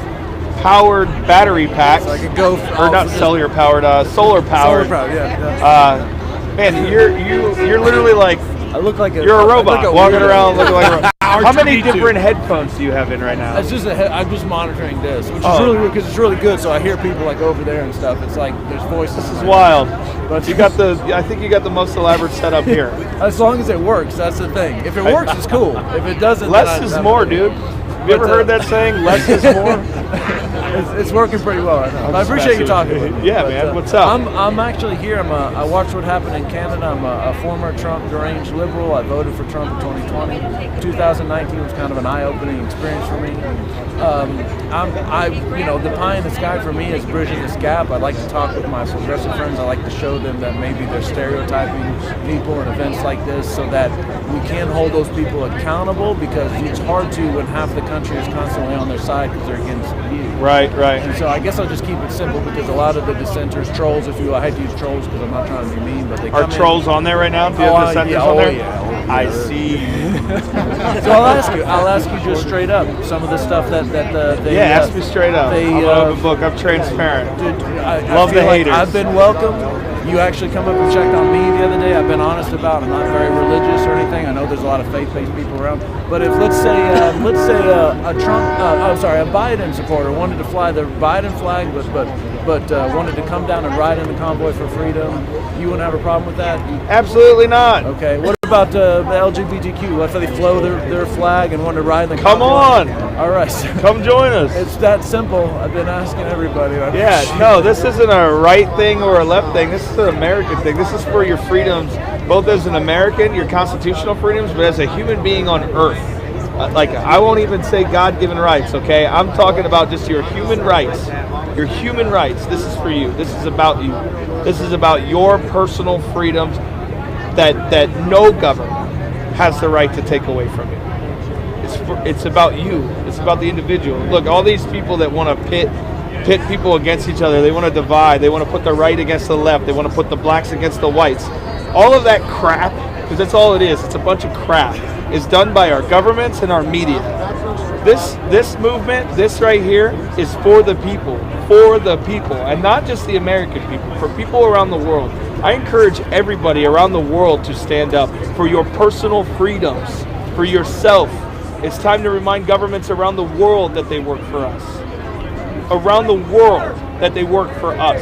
powered battery packs. So I could go or not cellular powered, solar powered. Solar powered, yeah. Man, you're literally like. I look like you're a robot walking around looking like a robot. How many different headphones do you have in right now? It's just I'm just monitoring this, which is really good because it's really good. So I hear people like over there and stuff. It's like there's voices. This is wild. But I think you got the most elaborate setup here. As long as it works, that's the thing. If it works, it's cool. If it doesn't, less is more, dude. Have you ever heard that saying? Less is more. It's working pretty well right now. I appreciate you talking with me. Yeah, man. What's up? I'm actually here. I watched what happened in Canada. I'm a former Trump deranged liberal. I voted for Trump in 2020. 2019 was kind of an eye-opening experience for me. The pie in the sky for me is bridging this gap. I like to talk with my progressive friends. I like to show them that maybe they're stereotyping people in events like this, so that we can hold those people accountable, because it's hard to when half the country is constantly on their side because they're against you. Right. And so I guess I'll just keep it simple, because a lot of the dissenters, trolls, if you will, I hate to use trolls because I'm not trying to be mean, but they come trolls on there right now? Do you have dissenters on there? Yeah. I see. So I'll ask you just straight up some of the stuff that they. Yeah, ask me straight up. I love a book. I'm transparent. Dude, love the haters. I've been welcomed. You actually come up and checked on me the other day. I've been honest about it. I'm not very religious or anything. I know there's a lot of faith-based people around. But if let's say a Biden supporter wanted to fly the Biden flag, but wanted to come down and ride in the convoy for freedom, you wouldn't have a problem with that? Absolutely not. Okay. What about the LGBTQ? What if they flow their flag and want to ride in the convoy? Come on. All right. Come join us. It's that simple. I've been asking everybody. Yeah, no, this isn't a right thing or a left thing. This is an American thing. This is for your freedoms, both as an American, your constitutional freedoms, but as a human being on Earth. I won't even say God-given rights, okay? I'm talking about just your human rights. Your human rights. This is for you. This is about you. This is about your personal freedoms that no government has the right to take away from you. It's about you. It's about the individual. Look, all these people that want to pit people against each other, they want to divide, they want to put the right against the left, they want to put the blacks against the whites. All of that crap, because that's all it is, it's a bunch of crap, is done by our governments and our media. This movement, this right here, is for the people, and not just the American people, for people around the world. I encourage everybody around the world to stand up for your personal freedoms, for yourself. It's time to remind governments around the world that they work for us. Around the world that they work for us,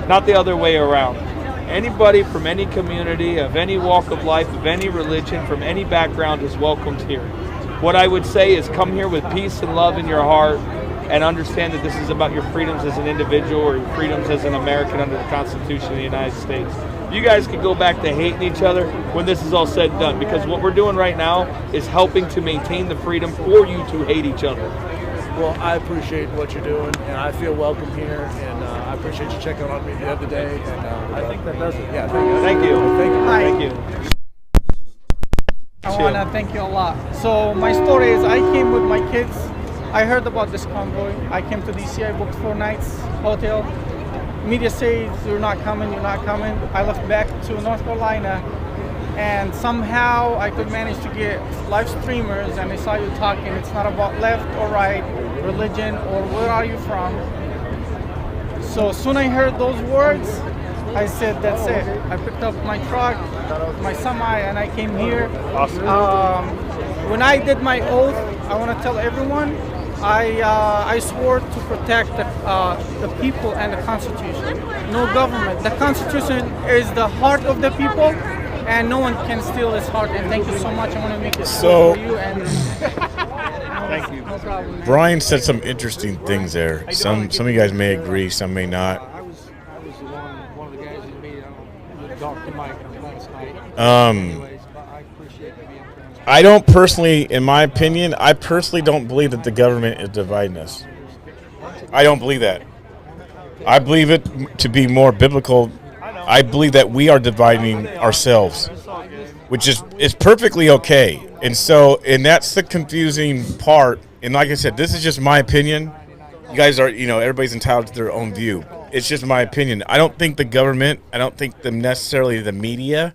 not the other way around. Anybody from any community, of any walk of life, of any religion, from any background is welcomed here. What I would say is come here with peace and love in your heart and understand that this is about your freedoms as an individual or your freedoms as an American under the Constitution of the United States. You guys can go back to hating each other when this is all said and done, because what we're doing right now is helping to maintain the freedom for you to hate each other. Well, I appreciate what you're doing, and I feel welcome here, and I appreciate you checking on me the other day, and I think that does it. Yeah, thank you. Thank you. I want to thank you a lot. So my story is I came with my kids. I heard about this convoy. I came to DC, I booked 4 nights, hotel. Media says you're not coming. I left back to North Carolina, and somehow I could manage to get live streamers, and I saw you talking. It's not about left or right, religion, or where are you from. So soon I heard those words, I said, that's it. I picked up my truck, my semi, and I came here. Awesome. When I did my oath, I want to tell everyone, I swore to protect the people and the Constitution. No government. The Constitution is the heart of the people, and no one can steal this heart. And thank you so much. I want to make it for you. And thank you. No problem. Brian said some interesting things there. Some of you guys may agree, some may not. I was the one of the guys that made Dr. Mike last night. I don't personally, in my opinion, I personally don't believe that the government is dividing us. I don't believe that. I believe it to be more biblical. I believe that we are dividing ourselves, which is perfectly okay. And that's the confusing part. And like I said, this is just my opinion. You guys are, everybody's entitled to their own view. It's just my opinion. I don't think the government, I don't think necessarily the media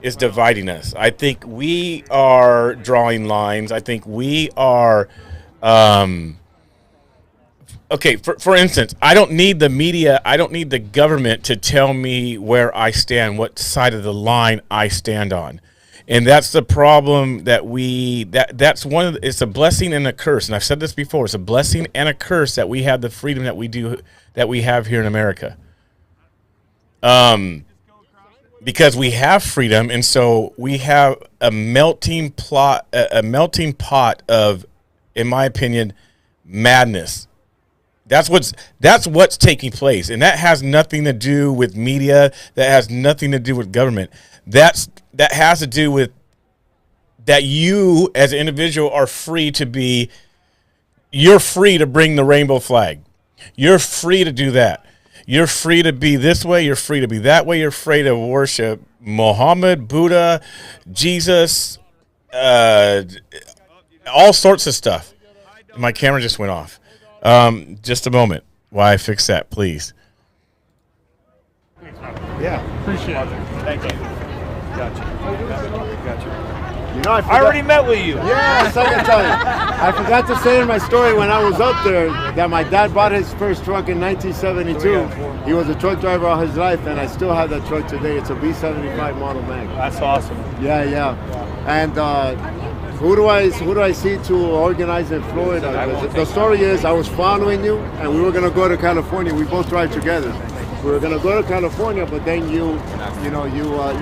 is dividing us. I think we are drawing lines. I think we are okay, for instance, I don't need the media, I don't need the government to tell me where I stand, what side of the line I stand on. And that's the problem that that's one of it's a blessing and a curse. And I've said this before, it's a blessing and a curse that we have the freedom that we have here in America. Because we have freedom, and so we have a melting pot of, in my opinion, madness. That's what's taking place, and that has nothing to do with media. That has nothing to do with government. That has to do with that you, as an individual, are free to be. You're free to bring the rainbow flag. You're free to do that. You're free to be this way. You're free to be that way. You're free to worship Muhammad, Buddha, Jesus, all sorts of stuff. My camera just went off. Just a moment while I fix that, please. Yeah. Appreciate it. Thank you. Gotcha. I already met with you. Yeah, second time. I forgot to say in my story when I was up there that my dad bought his first truck in 1972. He was a truck driver all his life, and I still have that truck today. It's a B75 model mag. That's awesome. Yeah. And who do I see to organize in Florida? The story is I was following you, and we were gonna go to California. We both drive together. We were gonna go to California, but then you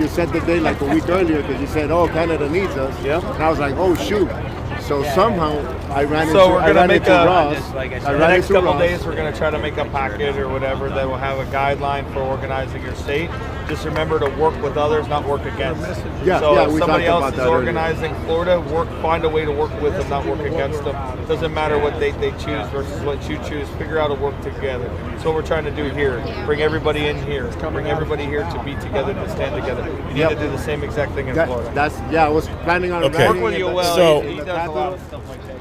set the date like a week earlier because you said, "Oh, Canada needs us." Yeah. And I was like, "Oh shoot!" So somehow I ran into Ross. The next couple days, we're gonna try to make a packet or whatever that will have a guideline for organizing your state. Just remember to work with others, not work against. So if somebody else is organizing Florida, find a way to work with them, not work against them. Doesn't matter what they choose versus what you choose. Figure out a work together. That's what we're trying to do here. Bring everybody in here. Bring everybody here to be together, to stand together. You need to do the same exact thing in Florida. I was planning on work with you well. So, he does a lot of stuff like that.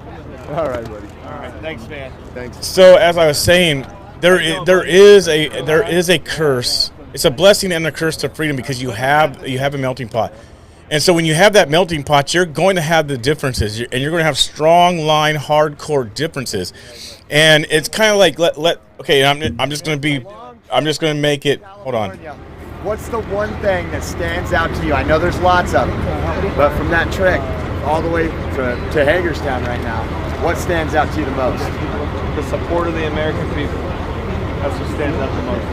All right, buddy. All right, thanks, man. Thanks. So as I was saying, there is a curse. It's a blessing and a curse to freedom because you have a melting pot. And so when you have that melting pot, you're going to have the differences, and you're going to have strong line, hardcore differences. And it's kind of like I'm just going to make it. Hold on. What's the one thing that stands out to you? I know there's lots of them, but from that trek all the way to Hagerstown right now, what stands out to you the most? The support of the American people. That's what stands out the most.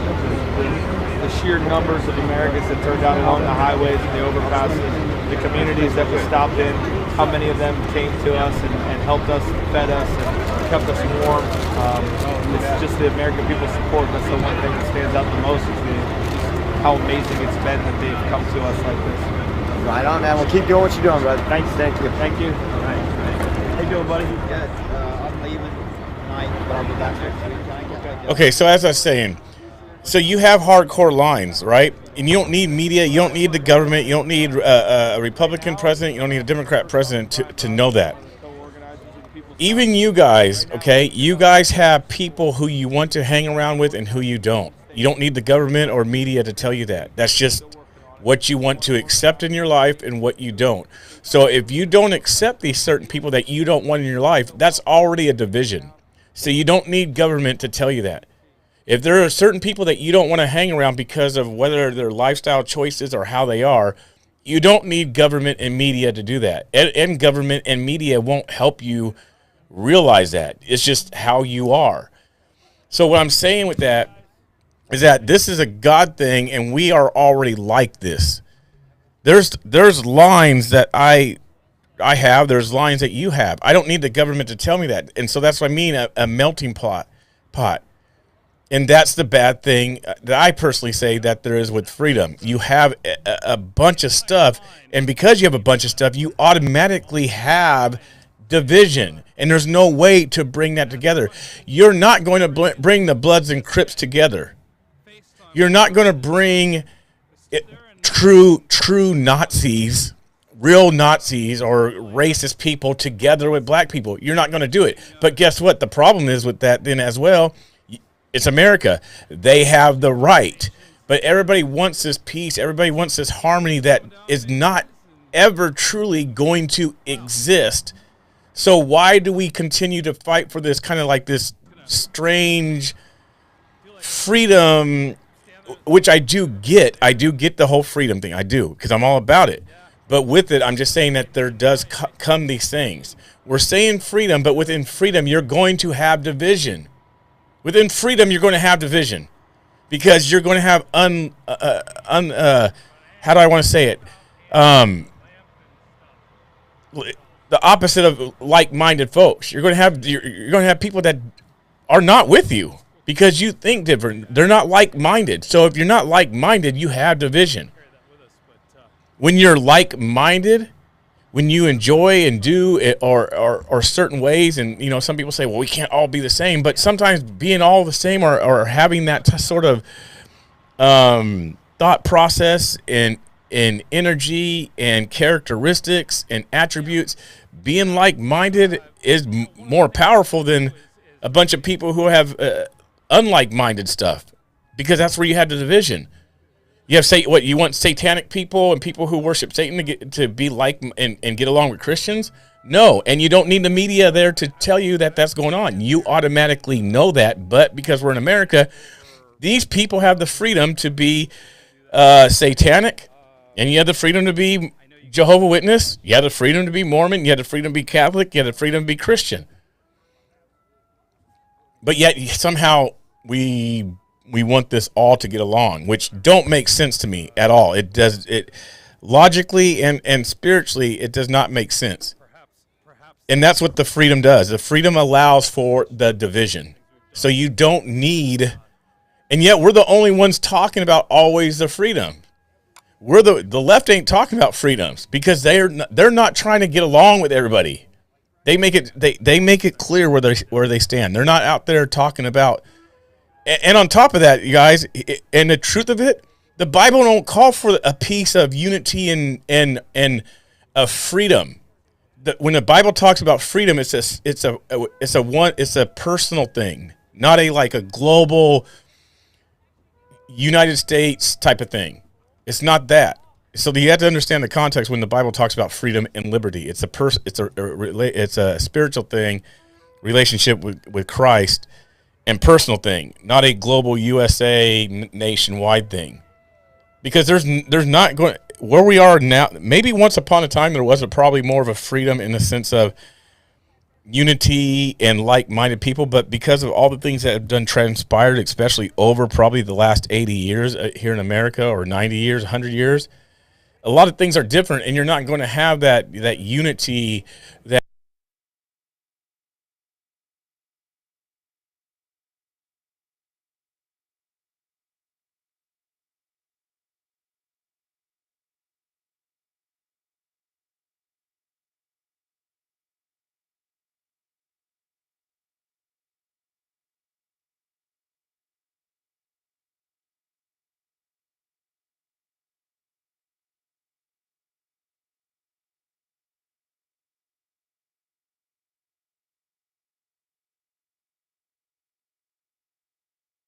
The sheer numbers of Americans that turned out along the highways and the overpasses, the communities that we stopped in, how many of them came to us and helped us, fed us, and kept us warm. It's just the American people's support. That's the one thing that stands out the most is how amazing it's been that they've come to us like this. Right on, man. Well, keep doing what you're doing, brother. Thank you. All right. How you doing, buddy? Good. I'm leaving tonight, but I'll be back next week. Okay, so as I was saying, so you have hardcore lines, right? And you don't need media, you don't need the government, you don't need a Republican president, you don't need a Democrat president to know that. Even you guys, okay, you guys have people who you want to hang around with and who you don't. You don't need the government or media to tell you that. That's just what you want to accept in your life and what you don't. So if you don't accept these certain people that you don't want in your life, that's already a division. So you don't need government to tell you that. If there are certain people that you don't want to hang around because of whether their lifestyle choices or how they are, you don't need government and media to do that. And government and media won't help you realize that. It's just how you are. So what I'm saying with that is that this is a God thing, and we are already like this. There's lines that I have. There's lines that you have. I don't need the government to tell me that. And so that's what I mean, a melting pot. And that's the bad thing that I personally say that there is with freedom. You have a bunch of stuff, and because you have a bunch of stuff, you automatically have division, and there's no way to bring that together. You're not going to bring the Bloods and Crips together. You're not going to bring true Nazis, real Nazis or racist people together with black people. You're not going to do it. But guess what? The problem is with that then as well, it's America. They have the right. But everybody wants this peace. Everybody wants this harmony that is not ever truly going to exist. So why do we continue to fight for this kind of like this strange freedom, which I do get. I do get the whole freedom thing. I do, because I'm all about it. But with it, I'm just saying that there does come these things. We're saying freedom, but within freedom, you're going to have division. Within freedom, you're going to have division, because you're going to have how do I want to say it? The opposite of like-minded folks. You're going to have people that are not with you because you think different. They're not like-minded. So if you're not like-minded, you have division. When you're like-minded, when you enjoy and do it, or certain ways, and you know, some people say, well, we can't all be the same, but sometimes being all the same or having that sort of thought process and energy and characteristics and attributes, being like-minded is more powerful than a bunch of people who have unlike-minded stuff, because that's where you have the division. You have you want satanic people and people who worship Satan to be like and get along with Christians? No, and you don't need the media there to tell you that that's going on. You automatically know that, but because we're in America, these people have the freedom to be satanic, and you have the freedom to be Jehovah's Witness, you have the freedom to be Mormon, you have the freedom to be Catholic, you have the freedom to be Christian. But yet somehow we want this all to get along, which don't make sense to me at all. It logically and spiritually, it does not make sense. And that's what the freedom does. The freedom allows for the division. So you don't need, and yet we're the only ones talking about always the freedom. We're the left ain't talking about freedoms because they're not trying to get along with everybody. They make it clear where they stand. They're not out there talking about. And on top of that, you guys, and the truth of it, the Bible don't call for a piece of unity and a freedom. When the Bible talks about freedom, it's a personal thing, not a global United States type of thing. It's not that. So you have to understand the context when the Bible talks about freedom and liberty. It's a spiritual thing, relationship with Christ, and personal thing, not a global USA nationwide thing. Because there's not going where we are now. Maybe once upon a time there was probably more of a freedom in the sense of unity and like-minded people, but because of all the things that have transpired, especially over probably the last 80 years here in America, or 90 years, 100 years, a lot of things are different, and you're not going to have that unity that